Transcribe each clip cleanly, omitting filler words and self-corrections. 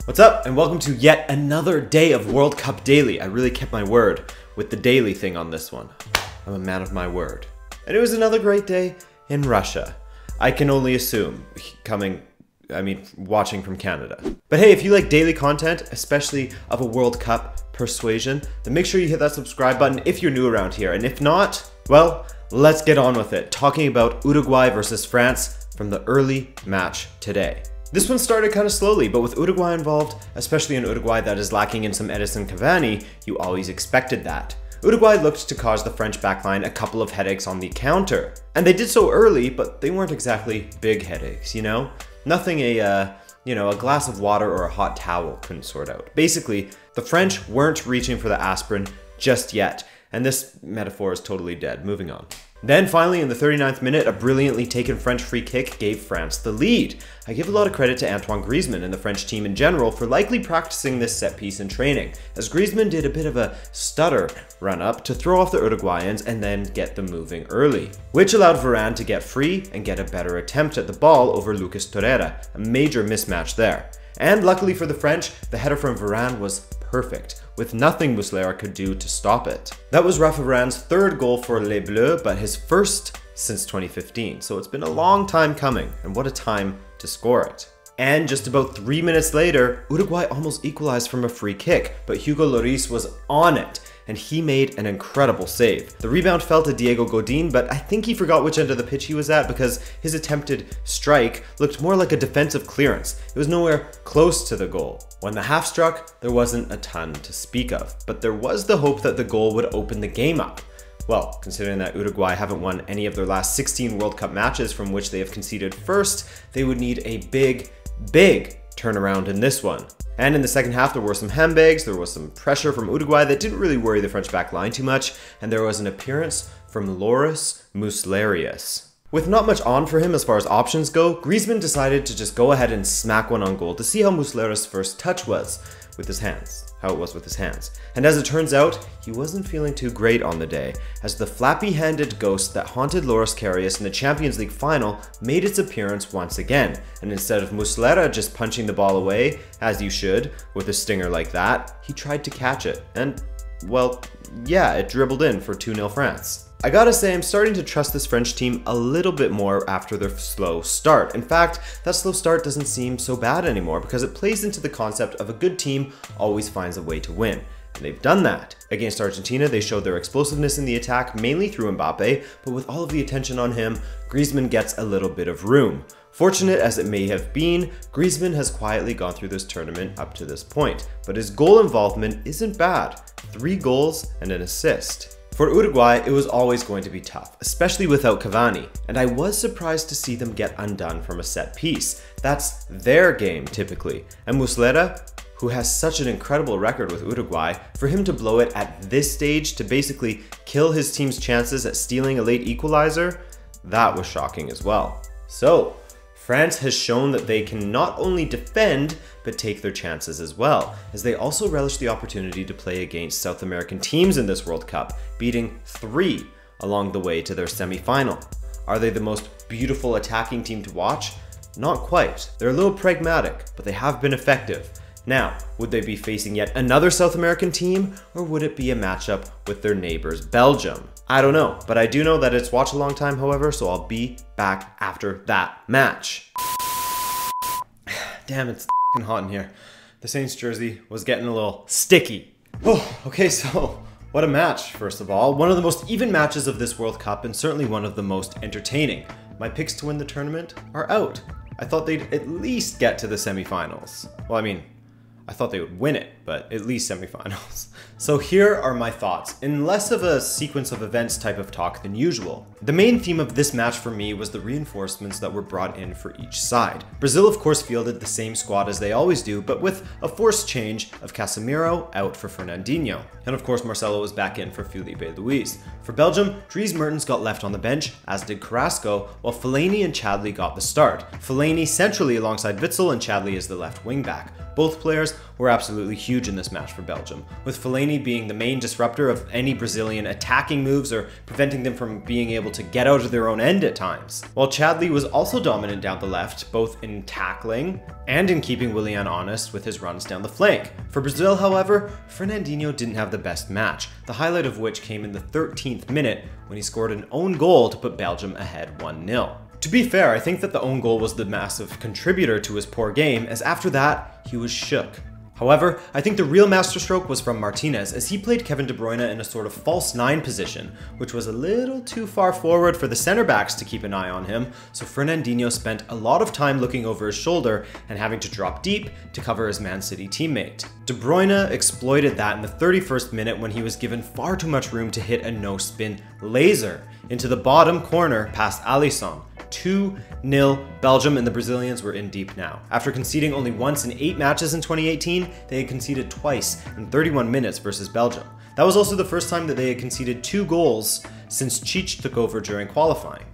What's up, and welcome to yet another day of World Cup Daily. I really kept my word with the daily thing on this one. I'm a man of my word. And it was another great day in Russia. I can only assume, watching from Canada. But hey, if you like daily content, especially of a World Cup persuasion, then make sure you hit that subscribe button if you're new around here. And if not, well, let's get on with it. Talking about Uruguay versus France from the early match today. This one started kind of slowly, but with Uruguay involved, especially an Uruguay that is lacking in some Edison Cavani, you always expected that. Uruguay looked to cause the French backline a couple of headaches on the counter. And they did so early, but they weren't exactly big headaches, you know? Nothing a glass of water or a hot towel couldn't sort out. Basically, the French weren't reaching for the aspirin just yet, and this metaphor is totally dead. Moving on. Then finally in the 39th minute, a brilliantly taken French free kick gave France the lead. I give a lot of credit to Antoine Griezmann and the French team in general for likely practicing this set piece in training, as Griezmann did a bit of a stutter run up to throw off the Uruguayans and then get them moving early, which allowed Varane to get free and get a better attempt at the ball over Lucas Torreira, a major mismatch there. And luckily for the French, the header from Varane was perfect, with nothing Muslera could do to stop it. That was Rafa Varane's third goal for Les Bleus, but his first since 2015, so it's been a long time coming, and what a time to score it. And just about 3 minutes later, Uruguay almost equalized from a free kick, but Hugo Lloris was on it, and he made an incredible save. The rebound fell to Diego Godin, but I think he forgot which end of the pitch he was at because his attempted strike looked more like a defensive clearance. It was nowhere close to the goal. When the half struck, there wasn't a ton to speak of, but there was the hope that the goal would open the game up. Well, considering that Uruguay haven't won any of their last 16 World Cup matches from which they have conceded first, they would need a big turnaround in this one. And in the second half, there were some handbags, there was some pressure from Uruguay that didn't really worry the French back line too much, and there was an appearance from Loris Muslera. With not much on for him as far as options go, Griezmann decided to just go ahead and smack one on goal to see how Muslera's first touch was with his hands. And as it turns out, he wasn't feeling too great on the day, as the flappy-handed ghost that haunted Loris Karius in the Champions League final made its appearance once again. And instead of Muslera just punching the ball away, as you should, with a stinger like that, he tried to catch it. And, well, yeah, it dribbled in for 2-0 France. I gotta say, I'm starting to trust this French team a little bit more after their slow start. In fact, that slow start doesn't seem so bad anymore because it plays into the concept of a good team always finds a way to win. And they've done that. Against Argentina, they showed their explosiveness in the attack, mainly through Mbappe, but with all of the attention on him, Griezmann gets a little bit of room. Fortunate as it may have been, Griezmann has quietly gone through this tournament up to this point, but his goal involvement isn't bad. 3 goals and an assist. For Uruguay, it was always going to be tough, especially without Cavani, and I was surprised to see them get undone from a set piece. That's their game, typically. And Muslera, who has such an incredible record with Uruguay, for him to blow it at this stage to basically kill his team's chances at stealing a late equalizer, that was shocking as well. So, France has shown that they can not only defend, but take their chances as well, as they also relish the opportunity to play against South American teams in this World Cup, beating 3 along the way to their semi-final. Are they the most beautiful attacking team to watch? Not quite. They're a little pragmatic, but they have been effective. Now, would they be facing yet another South American team, or would it be a matchup with their neighbors Belgium? I don't know, but I do know that it's watch a long time, however, so I'll be back after that match. Damn, it's f***ing hot in here. The Saints jersey was getting a little sticky. Oh, okay, so what a match, first of all. One of the most even matches of this World Cup, and certainly one of the most entertaining. My picks to win the tournament are out. I thought they'd at least get to the semifinals. Well, I thought they would win it, but at least semifinals. So here are my thoughts, in less of a sequence of events type of talk than usual. The main theme of this match for me was the reinforcements that were brought in for each side. Brazil of course fielded the same squad as they always do, but with a forced change of Casemiro out for Fernandinho. And of course Marcelo was back in for Felipe Luis. For Belgium, Dries Mertens got left on the bench, as did Carrasco, while Fellaini and Chadli got the start. Fellaini centrally alongside Witsel and Chadli as the left wing back. Both players were absolutely huge in this match for Belgium, with Fellaini being the main disruptor of any Brazilian attacking moves or preventing them from being able to get out of their own end at times. While Chadli was also dominant down the left, both in tackling and in keeping Willian honest with his runs down the flank. For Brazil, however, Fernandinho didn't have the best match, the highlight of which came in the 13th minute when he scored an own goal to put Belgium ahead 1-0. To be fair, I think that the own goal was the massive contributor to his poor game, as after that, he was shook. However, I think the real masterstroke was from Martinez, as he played Kevin De Bruyne in a sort of false 9 position, which was a little too far forward for the center backs to keep an eye on him, so Fernandinho spent a lot of time looking over his shoulder and having to drop deep to cover his Man City teammate. De Bruyne exploited that in the 31st minute when he was given far too much room to hit a no-spin laser into the bottom corner past Alisson. 2-0 Belgium, and the Brazilians were in deep now. After conceding only once in 8 matches in 2018, they had conceded twice in 31 minutes versus Belgium. That was also the first time that they had conceded 2 goals since Cheech took over during qualifying.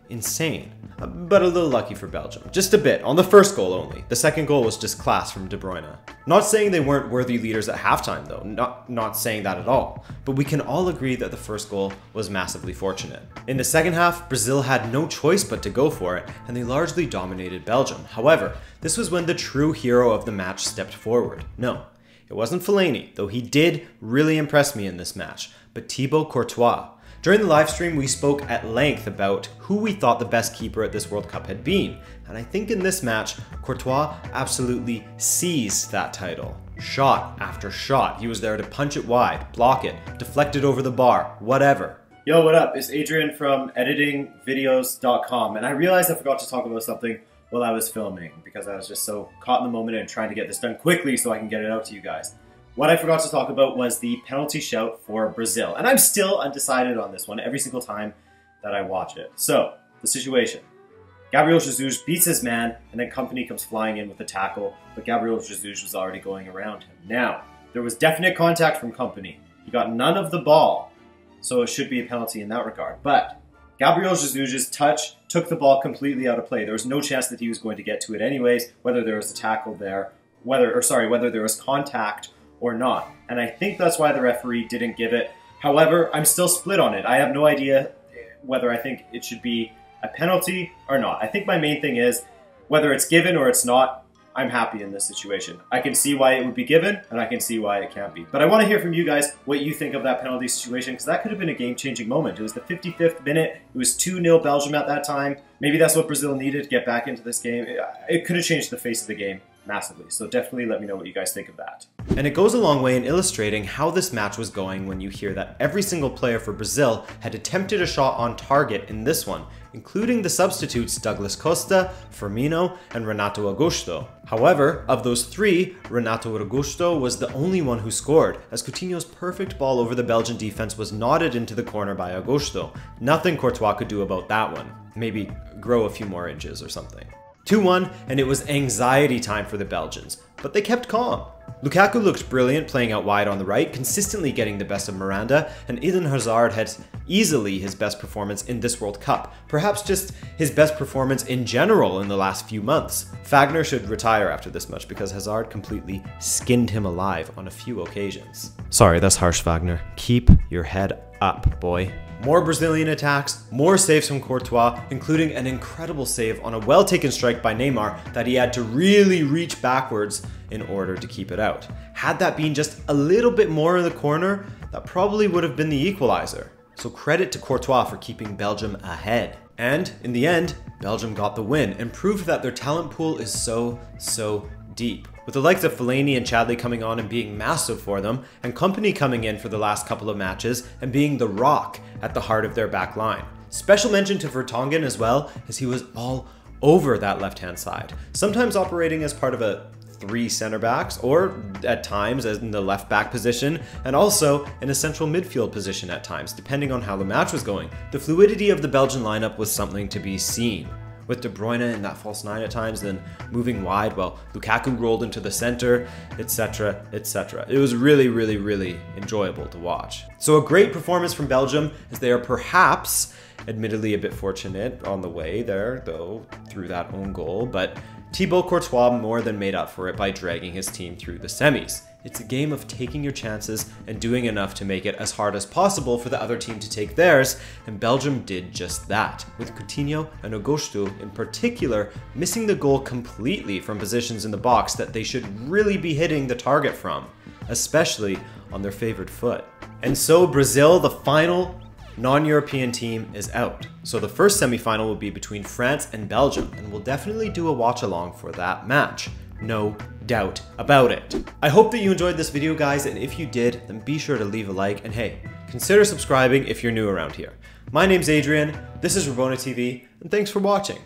Insane. But a little lucky for Belgium. Just a bit, on the first goal only. The second goal was just class from De Bruyne. Not saying they weren't worthy leaders at halftime though, not saying that at all. But we can all agree that the first goal was massively fortunate. In the second half, Brazil had no choice but to go for it, and they largely dominated Belgium. However, this was when the true hero of the match stepped forward. No, it wasn't Fellaini, though he did really impress me in this match, but Thibaut Courtois. During the live stream, we spoke at length about who we thought the best keeper at this World Cup had been, and I think in this match, Courtois absolutely seized that title. Shot after shot, he was there to punch it wide, block it, deflect it over the bar, whatever. Yo, what up? It's Adrian from editingvideos.com, and I realized I forgot to talk about something while I was filming because I was just so caught in the moment and trying to get this done quickly so I can get it out to you guys. What I forgot to talk about was the penalty shout for Brazil, and I'm still undecided on this one every single time that I watch it. So, the situation. Gabriel Jesus beats his man, and then Company comes flying in with a tackle, but Gabriel Jesus was already going around him. Now, there was definite contact from Company. He got none of the ball, so it should be a penalty in that regard. But Gabriel Jesus' touch took the ball completely out of play. There was no chance that he was going to get to it anyways, whether there was a tackle there, whether there was contact or not. And I think that's why the referee didn't give it. However, I'm still split on it. I have no idea whether I think it should be a penalty or not. I think my main thing is whether it's given or it's not, I'm happy in this situation. I can see why it would be given, and I can see why it can't be. But I want to hear from you guys what you think of that penalty situation, because that could have been a game-changing moment. It was the 55th minute. It was 2-0 Belgium at that time. Maybe that's what Brazil needed to get back into this game. It could have changed the face of the game massively. So definitely let me know what you guys think of that. And it goes a long way in illustrating how this match was going when you hear that every single player for Brazil had attempted a shot on target in this one, including the substitutes Douglas Costa, Firmino, and Renato Augusto. However, of those 3, Renato Augusto was the only one who scored, as Coutinho's perfect ball over the Belgian defense was nodded into the corner by Augusto. Nothing Courtois could do about that one. Maybe grow a few more inches or something. 2-1, and it was anxiety time for the Belgians, but they kept calm. Lukaku looked brilliant playing out wide on the right, consistently getting the best of Miranda, and Eden Hazard had easily his best performance in this World Cup, perhaps just his best performance in general in the last few months. Fagner should retire after this much because Hazard completely skinned him alive on a few occasions. Sorry, that's harsh, Fagner. Keep your head up, boy. More Brazilian attacks, more saves from Courtois, including an incredible save on a well-taken strike by Neymar that he had to really reach backwards in order to keep it out. Had that been just a little bit more in the corner, that probably would have been the equalizer. So credit to Courtois for keeping Belgium ahead. And in the end, Belgium got the win and proved that their talent pool is so deep. With the likes of Fellaini and Chadli coming on and being massive for them, and Company coming in for the last couple of matches and being the rock at the heart of their back line. Special mention to Vertonghen as well, as he was all over that left-hand side, sometimes operating as part of a 3 center backs, or at times as in the left back position, and also in a central midfield position at times, depending on how the match was going. The fluidity of the Belgian lineup was something to be seen, with De Bruyne in that false 9 at times, then moving wide while Lukaku rolled into the center, etc, etc. It was really enjoyable to watch. So a great performance from Belgium, as they are perhaps, admittedly a bit fortunate on the way there, though, through that own goal, but Thibaut Courtois more than made up for it by dragging his team through the semis. It's a game of taking your chances and doing enough to make it as hard as possible for the other team to take theirs, and Belgium did just that, with Coutinho and Augusto in particular missing the goal completely from positions in the box that they should really be hitting the target from, especially on their favored foot. And so Brazil, the final non-European team, is out. So the first semi-final will be between France and Belgium, and we'll definitely do a watch-along for that match. No doubt about it. I hope that you enjoyed this video, guys, and if you did, then be sure to leave a like, and hey, consider subscribing if you're new around here. My name's Adrian, this is Rabona TV, and thanks for watching.